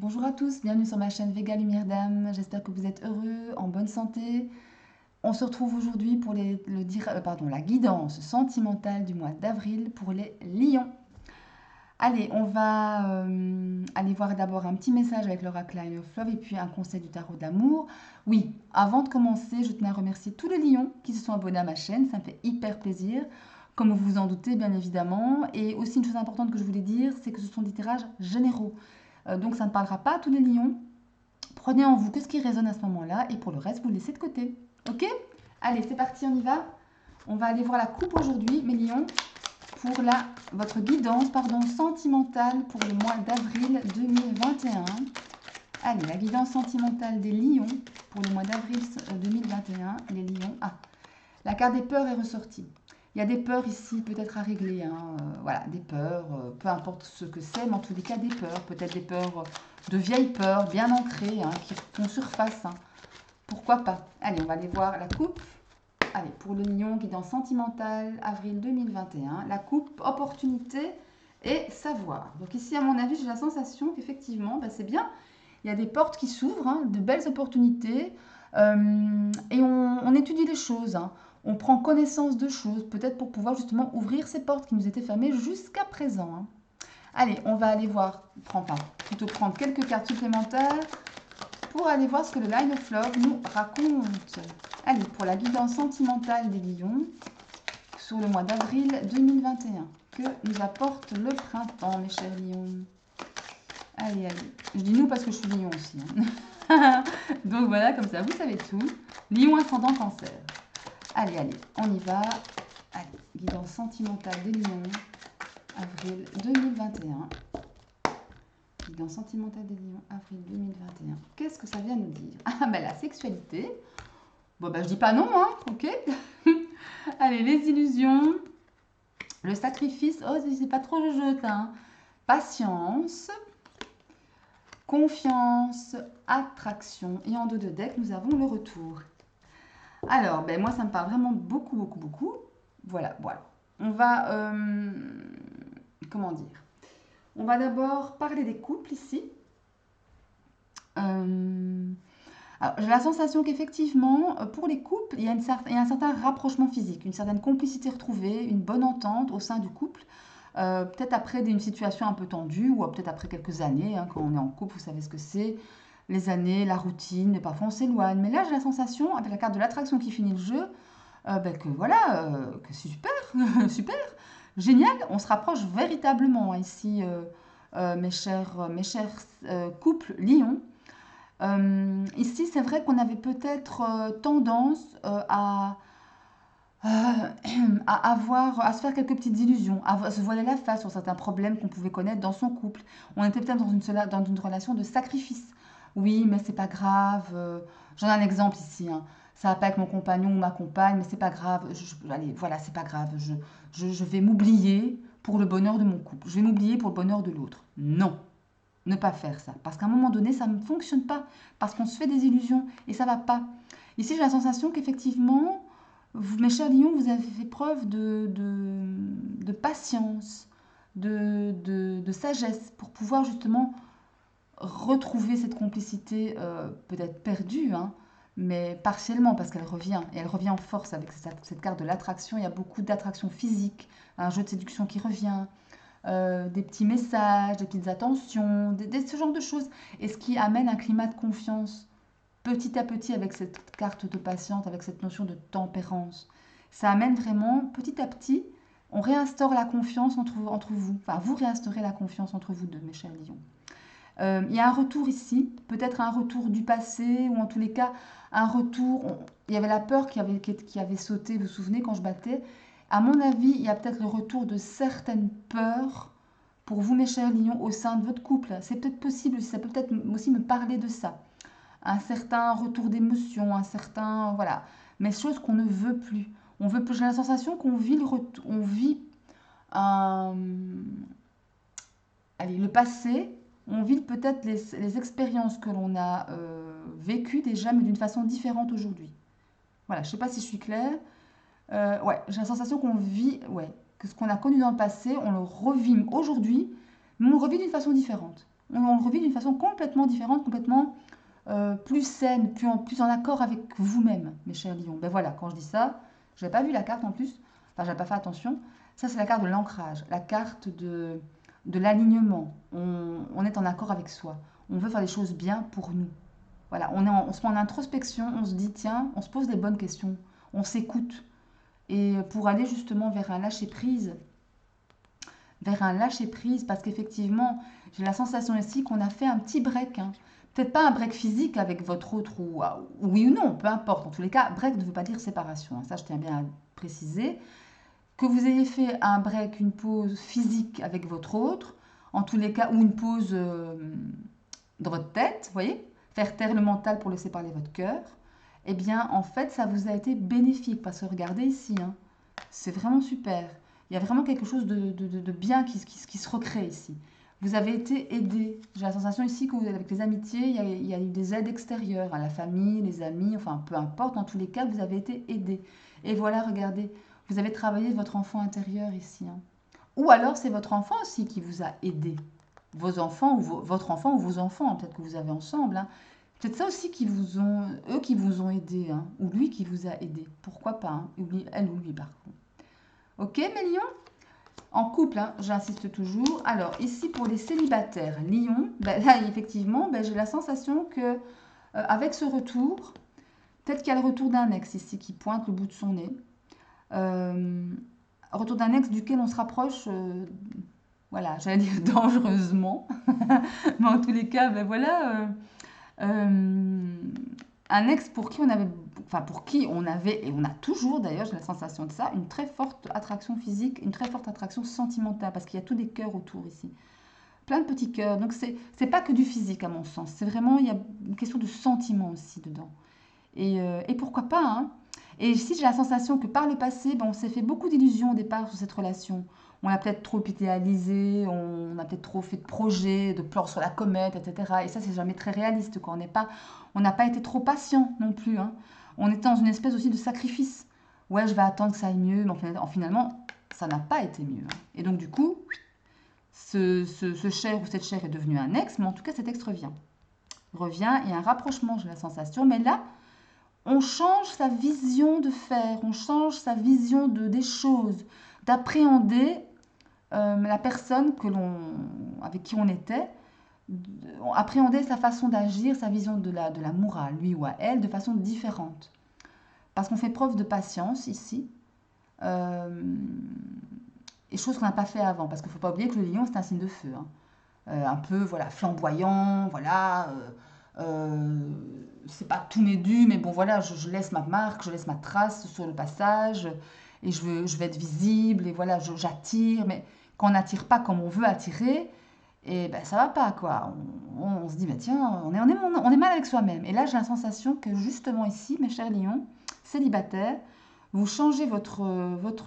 Bonjour à tous, bienvenue sur ma chaîne Vega Lumière d'âme. J'espère que vous êtes heureux, en bonne santé. On se retrouve aujourd'hui pour la guidance sentimentale du mois d'avril pour les lions. Allez, on va aller voir d'abord un petit message avec l'oracle Line of Love et puis un conseil du tarot d'amour. Oui, avant de commencer, je tenais à remercier tous les lions qui se sont abonnés à ma chaîne, ça me fait hyper plaisir. Comme vous vous en doutez, bien évidemment. Et aussi, une chose importante que je voulais dire, c'est que ce sont des tirages généraux. Donc ça ne parlera pas à tous les lions. Prenez en vous que ce qui résonne à ce moment-là et pour le reste, vous le laissez de côté. Ok? Allez, c'est parti, on y va. On va aller voir la coupe aujourd'hui, mes lions, pour votre guidance sentimentale pour le mois d'avril 2021. Allez, la guidance sentimentale des lions pour le mois d'avril 2021. Les lions. Ah, la carte des peurs est ressortie. Il y a des peurs ici peut-être à régler, hein, voilà, des peurs, peu importe ce que c'est, mais en tous les cas des peurs, peut-être des peurs de vieilles peurs, bien ancrées, hein, qui font surface, hein. Pourquoi pas? Allez, on va aller voir la coupe. Allez, pour le lion, guidance sentimentale, avril 2021, la coupe, opportunité et savoir. Donc ici, à mon avis, j'ai la sensation qu'effectivement, bah, c'est bien, il y a des portes qui s'ouvrent, hein, de belles opportunités, et on étudie les choses, hein. On prend connaissance de choses, peut-être pour pouvoir justement ouvrir ces portes qui nous étaient fermées jusqu'à présent, hein. Allez, on va aller voir, plutôt prendre quelques cartes supplémentaires pour aller voir ce que le Line of Love nous raconte. Allez, pour la guidance sentimentale des lions sur le mois d'avril 2021. Que nous apporte le printemps, mes chers lions? Allez, allez. Je dis nous parce que je suis lion aussi, hein. Donc voilà, comme ça, vous savez tout. Lion ascendant cancer. Allez, allez, on y va. Allez, guidance sentimentale des lions, avril 2021. Guidance sentimentale des lions, avril 2021. Qu'est-ce que ça vient nous dire? Ah, ben la sexualité. Bon, ben je dis pas non, hein, ok. Allez, les illusions. Le sacrifice. Oh, c'est pas trop jeu, hein. Patience. Confiance, attraction. Et en dos de deck, nous avons le retour. Alors, ben moi, ça me parle vraiment beaucoup, beaucoup, beaucoup. Voilà, voilà. On va... comment dire? On va d'abord parler des couples ici. Alors, j'ai la sensation qu'effectivement, pour les couples, il y a un certain rapprochement physique, une certaine complicité retrouvée, une bonne entente au sein du couple. Peut-être après une situation un peu tendue ou peut-être après quelques années, hein, quand on est en couple, vous savez ce que c'est, les années, la routine, et parfois on s'éloigne. Mais là, j'ai la sensation, avec la carte de l'attraction qui finit le jeu, que voilà, que c'est super, super, génial, on se rapproche véritablement, hein, ici, mes chers couples lions. Ici, c'est vrai qu'on avait peut-être tendance à se faire quelques petites illusions, à se voiler la face sur certains problèmes qu'on pouvait connaître dans son couple. On était peut-être dans une relation de sacrifice. Oui, mais c'est pas grave. J'en ai un exemple ici, hein. Ça va pas avec mon compagnon ou ma compagne, mais c'est pas grave. Allez, voilà, c'est pas grave. Je vais m'oublier pour le bonheur de mon couple. Je vais m'oublier pour le bonheur de l'autre. Non, ne pas faire ça. Parce qu'à un moment donné, ça ne fonctionne pas. Parce qu'on se fait des illusions et ça va pas. Ici, j'ai la sensation qu'effectivement, vous, mes chers lions, vous avez fait preuve de patience, de sagesse pour pouvoir justement retrouver cette complicité peut-être perdue, hein, mais partiellement parce qu'elle revient. Et elle revient en force avec cette carte de l'attraction. Il y a beaucoup d'attraction physique, un jeu de séduction qui revient, des petits messages, des petites attentions, ce genre de choses. Et ce qui amène un climat de confiance petit à petit avec cette carte de patience, avec cette notion de tempérance. Ça amène vraiment petit à petit, on réinstaure la confiance entre vous. Enfin, vous réinstaurez la confiance entre vous deux, mes chers lions. Il y a un retour ici, peut-être un retour du passé, ou en tous les cas, un retour. Il y avait la peur qui avait sauté, vous vous souvenez, quand je battais. À mon avis, il y a peut-être le retour de certaines peurs pour vous, mes chers lions, au sein de votre couple. C'est peut-être possible, ça peut peut-être aussi me parler de ça. Un certain retour d'émotion, un certain... Voilà. Mais choses qu'on ne veut plus. On veut plus. J'ai la sensation qu'on vit on vit un, allez, le passé, on vit peut-être les expériences que l'on a vécues déjà, mais d'une façon différente aujourd'hui. Voilà, je ne sais pas si je suis claire. Ouais, j'ai la sensation qu'on vit, ouais, que ce qu'on a connu dans le passé, on le revit aujourd'hui, mais on le revit d'une façon différente. on le revit d'une façon complètement différente, complètement plus saine, plus en accord avec vous-même, mes chers lions. Ben voilà, quand je dis ça, je n'avais pas vu la carte en plus, enfin, j'avais pas fait attention. Ça, c'est la carte de l'ancrage, la carte de l'alignement. On est en accord avec soi. On veut faire les choses bien pour nous. Voilà, on se met en introspection, on se dit, tiens, on se pose des bonnes questions, on s'écoute. Et pour aller justement vers un lâcher-prise, parce qu'effectivement, j'ai la sensation ici qu'on a fait un petit break, hein. Peut-être pas un break physique avec votre autre, ou oui ou non, peu importe. En tous les cas, break ne veut pas dire séparation, hein. Ça, je tiens bien à préciser. Que vous ayez fait un break, une pause physique avec votre autre, en tous les cas, ou une pause dans votre tête, vous voyez, faire taire le mental pour laisser parler votre cœur, eh bien, en fait, ça vous a été bénéfique, parce que regardez ici, hein, c'est vraiment super. Il y a vraiment quelque chose de bien qui se recrée ici. Vous avez été aidé. J'ai la sensation ici qu'avec les amitiés, il y a eu des aides extérieures, à la famille, les amis, enfin peu importe, dans tous les cas, vous avez été aidé. Et voilà, regardez, vous avez travaillé votre enfant intérieur ici, hein. Ou alors c'est votre enfant aussi qui vous a aidé. Vos enfants ou votre enfant ou vos enfants, peut-être que vous avez ensemble, hein. Peut-être ça aussi eux qui vous ont aidé, hein, ou lui qui vous a aidé. Pourquoi pas, hein, elle ou lui par contre. Ok, mes lions? En couple, hein, j'insiste toujours. Alors, ici, pour les célibataires, lion, ben, là, effectivement, ben, j'ai la sensation que avec ce retour, peut-être qu'il y a le retour d'un ex ici qui pointe le bout de son nez. Euh, Retour d'un ex duquel on se rapproche, voilà, j'allais dire dangereusement. Mais en tous les cas, ben voilà, euh, un ex pour qui on avait, enfin pour qui on avait, et on a toujours d'ailleurs, j'ai la sensation de ça, une très forte attraction physique, une très forte attraction sentimentale, parce qu'il y a tous des cœurs autour ici. Plein de petits cœurs. Donc c'est pas que du physique à mon sens, c'est vraiment, il y a une question de sentiment aussi dedans. Et pourquoi pas, hein. Et ici, j'ai la sensation que par le passé, ben, on s'est fait beaucoup d'illusions au départ sur cette relation. On l'a peut-être trop idéalisé, on a peut-être trop fait de projets, de plans sur la comète, etc. Et ça, c'est jamais très réaliste, quoi. On n'a pas été trop patient non plus, hein. On était dans une espèce aussi de sacrifice. Ouais, je vais attendre que ça aille mieux, mais finalement, ça n'a pas été mieux, hein. Et donc, du coup, ce cher ou cette chère est devenu un ex, mais en tout cas, cet ex revient. Revient et un rapprochement, j'ai la sensation. Mais là, on change sa vision de faire, on change sa vision des choses, d'appréhender la personne avec qui on était, appréhender sa façon d'agir, sa vision de l'amour à lui ou à elle de façon différente. Parce qu'on fait preuve de patience ici, euh, et chose qu'on n'a pas fait avant. Parce qu'il ne faut pas oublier que le lion, c'est un signe de feu, hein. Un peu voilà, flamboyant, voilà. C'est pas tout n'est dû, mais bon voilà, je laisse ma marque, je laisse ma trace sur le passage, et je vais être visible, et voilà, j'attire, mais quand on n'attire pas comme on veut attirer, et ben ça va pas quoi. On se dit, bah, tiens, on est mal avec soi-même. Et là, j'ai la sensation que justement ici, mes chers lions, célibataires, vous changez votre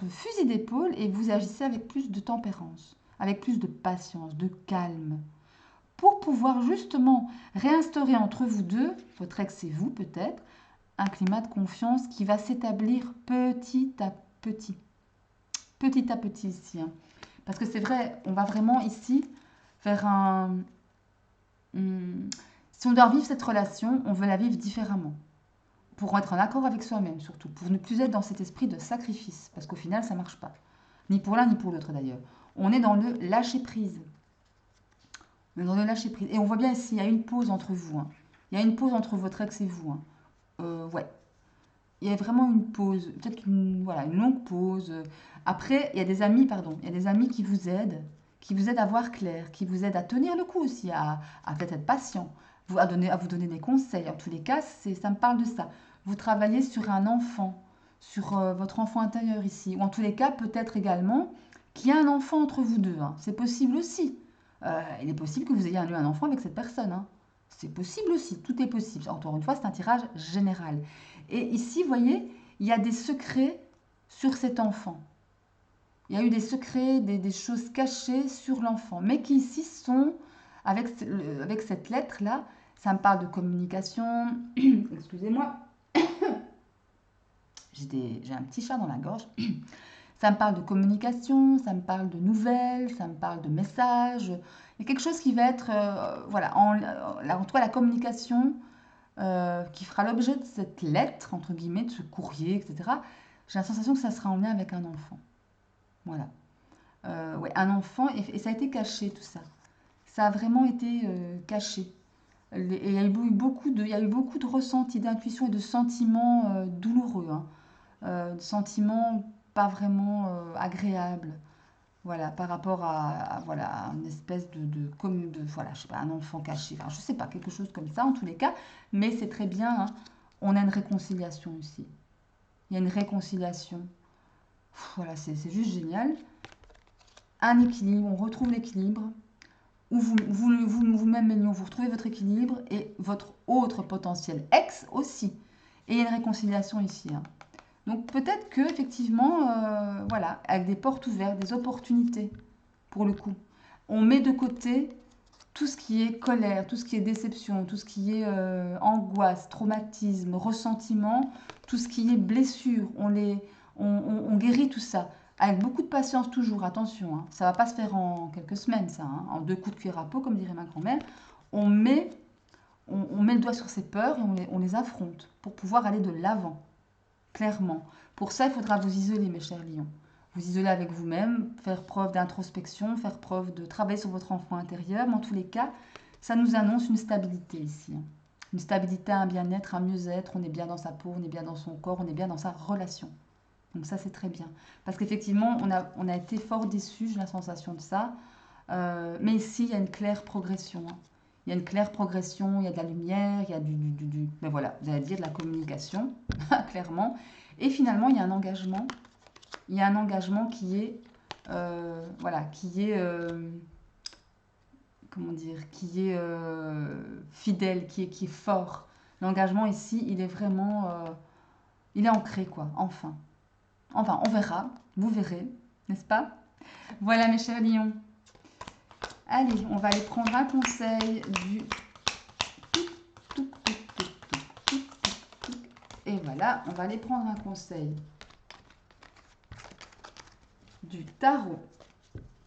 fusil d'épaule et vous agissez avec plus de tempérance, avec plus de patience, de calme, pour pouvoir justement réinstaurer entre vous deux, votre ex et vous peut-être, un climat de confiance qui va s'établir petit à petit ici, hein. Parce que c'est vrai, on va vraiment ici faire si on doit vivre cette relation, on veut la vivre différemment. Pour être en accord avec soi-même surtout, pour ne plus être dans cet esprit de sacrifice, parce qu'au final ça ne marche pas. Ni pour l'un ni pour l'autre d'ailleurs. On est dans le lâcher-prise. On est dans le lâcher-prise. Et on voit bien ici, il y a une pause entre vous, hein. Il y a une pause entre votre ex et vous, hein. Ouais. Il y a vraiment une pause, peut-être voilà, une longue pause. Après, il y a des amis, pardon, il y a des amis qui vous aident à voir clair, qui vous aident à tenir le coup aussi, à peut-être être patient, à vous donner des conseils. En tous les cas, ça me parle de ça. Vous travaillez sur un enfant, sur votre enfant intérieur ici, ou en tous les cas, peut-être également qu'il y a un enfant entre vous deux, hein. C'est possible aussi. Il est possible que vous ayez eu un enfant avec cette personne, hein. C'est possible aussi, tout est possible. Encore une fois, c'est un tirage général. Et ici, vous voyez, il y a des secrets sur cet enfant. Il y a eu des secrets, des choses cachées sur l'enfant, mais qui ici sont, avec cette lettre-là, ça me parle de communication. Excusez-moi, j'ai un petit chat dans la gorge. Ça me parle de communication, ça me parle de nouvelles, ça me parle de messages. Il y a quelque chose qui va être, voilà, en tout cas la communication qui fera l'objet de cette lettre, entre guillemets, de ce courrier, etc. J'ai la sensation que ça sera en lien avec un enfant. Voilà. Ouais, un enfant, et ça a été caché tout ça. Ça a vraiment été caché. Et il y a eu il y a eu beaucoup de ressentis, d'intuitions et de sentiments douloureux, hein. De sentiments pas vraiment agréables. Voilà, par rapport voilà, à une espèce voilà, je sais pas, un enfant caché. Enfin, je sais pas, quelque chose comme ça en tous les cas. Mais c'est très bien, hein. On a une réconciliation ici. Il y a une réconciliation. Voilà, c'est juste génial. Un équilibre, on retrouve l'équilibre. Où vous-même, Mélion, vous retrouvez votre équilibre et votre autre potentiel ex aussi. Et il y a une réconciliation ici, hein. Donc peut-être que effectivement, voilà, avec des portes ouvertes, des opportunités, pour le coup, on met de côté tout ce qui est colère, tout ce qui est déception, tout ce qui est angoisse, traumatisme, ressentiment, tout ce qui est blessure. On guérit tout ça. Avec beaucoup de patience toujours, attention, hein. Ça ne va pas se faire en quelques semaines, ça, hein. En 2 coups de cuir à peau, comme dirait ma grand-mère. On met, on met le doigt sur ces peurs et on les affronte pour pouvoir aller de l'avant, clairement. Pour ça, il faudra vous isoler, mes chers lions. Vous isoler avec vous-même, faire preuve d'introspection, faire preuve de travail sur votre enfant intérieur. Mais en tous les cas, ça nous annonce une stabilité ici, hein. Une stabilité, un bien-être, un mieux-être. On est bien dans sa peau, on est bien dans son corps, on est bien dans sa relation. Donc ça, c'est très bien. Parce qu'effectivement, on a été fort déçus, j'ai la sensation de ça. Mais ici, il y a une claire progression, hein. Il y a une claire progression, il y a de la lumière, il y a ben voilà, vous allez dire de la communication, clairement. Et finalement, il y a un engagement. Il y a un engagement qui est, voilà, comment dire, qui est fidèle, qui est fort. L'engagement ici, il est vraiment, il est ancré, quoi, enfin. Enfin, on verra, vous verrez, n'est-ce pas? Voilà, mes chers lions. Allez, on va aller prendre un conseil du... Et voilà, on va aller prendre un conseil du tarot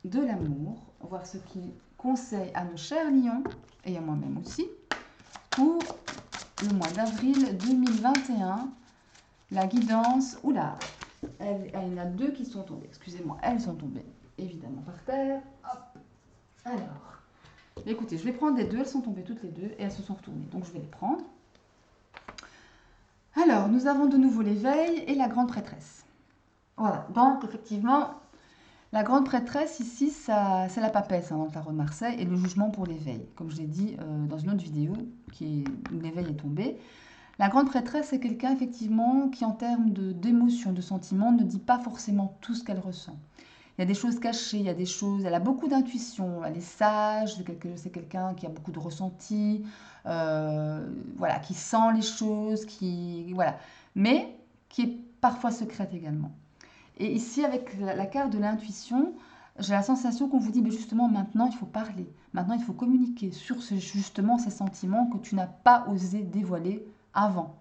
de l'amour, voir ce qu'il conseille à nos chers lions, et à moi-même aussi, pour le mois d'avril 2021. La guidance, oula, il y en a 2 qui sont tombées, excusez-moi, elles sont tombées évidemment par terre. Hop. Alors, écoutez, je vais prendre les 2, elles sont tombées toutes les 2 et elles se sont retournées, donc je vais les prendre. Alors, nous avons de nouveau l'éveil et la grande prêtresse. Voilà, donc effectivement, la grande prêtresse ici, c'est la papesse, hein, dans le tarot de Marseille, et le jugement pour l'éveil, comme je l'ai dit dans une autre vidéo où l'éveil est tombé. La grande prêtresse, c'est quelqu'un effectivement qui, en termes d'émotions, de sentiments, ne dit pas forcément tout ce qu'elle ressent. Il y a des choses cachées, il y a des choses... Elle a beaucoup d'intuition, elle est sage, c'est quelqu'un qui a beaucoup de ressenti, voilà, qui sent les choses, voilà, mais qui est parfois secrète également. Et ici, avec la carte de l'intuition, j'ai la sensation qu'on vous dit, mais justement, maintenant, il faut parler. Maintenant, il faut communiquer sur justement ces sentiments que tu n'as pas osé dévoiler avant.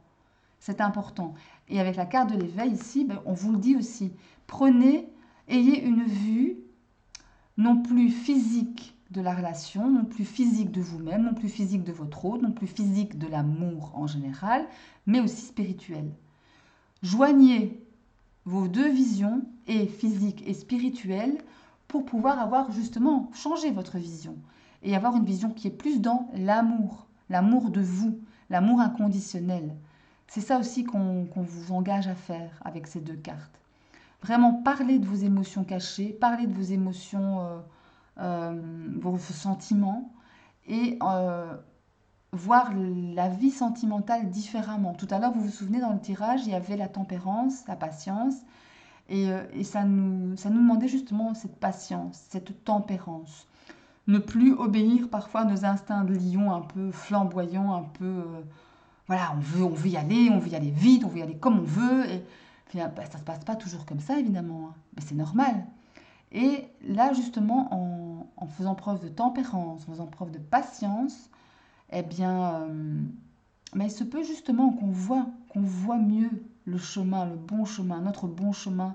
C'est important. Et avec la carte de l'éveil ici, ben, on vous le dit aussi. Ayez une vue non plus physique de la relation, non plus physique de vous-même, non plus physique de votre autre, non plus physique de l'amour en général, mais aussi spirituelle. Joignez vos 2 visions, et physique et spirituelle, pour pouvoir avoir justement changé votre vision et avoir une vision qui est plus dans l'amour, l'amour de vous, l'amour inconditionnel. C'est ça aussi qu'on vous engage à faire avec ces 2 cartes. Vraiment parler de vos émotions cachées, parler de vos émotions, vos sentiments, et voir la vie sentimentale différemment. Tout à l'heure, vous vous souvenez, dans le tirage, il y avait la tempérance, la patience, et ça nous demandait justement cette patience, cette tempérance. Ne plus obéir parfois à nos instincts de lion un peu flamboyants, un peu... voilà, on veut y aller, on veut y aller vite, on veut y aller comme on veut. Et finalement, ça ne se passe pas toujours comme ça, évidemment, hein. Mais c'est normal. Et là, justement, en faisant preuve de tempérance, en faisant preuve de patience, eh bien, mais il se peut justement qu'on voit mieux le chemin, le bon chemin, notre bon chemin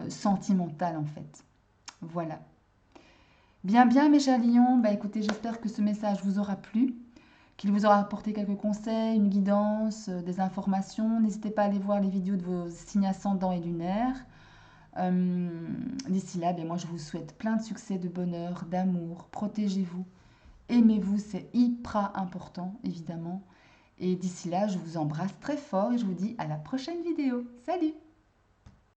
sentimentale en fait. Voilà. Bien, bien, mes chers lions, bah écoutez, j'espère que ce message vous aura plu, qu'il vous aura apporté quelques conseils, une guidance, des informations. N'hésitez pas à aller voir les vidéos de vos signes ascendants et lunaires. Euh, D'ici là, moi je vous souhaite plein de succès, de bonheur, d'amour. Protégez-vous, aimez-vous, c'est hyper important, évidemment. Et d'ici là, je vous embrasse très fort et je vous dis à la prochaine vidéo. Salut!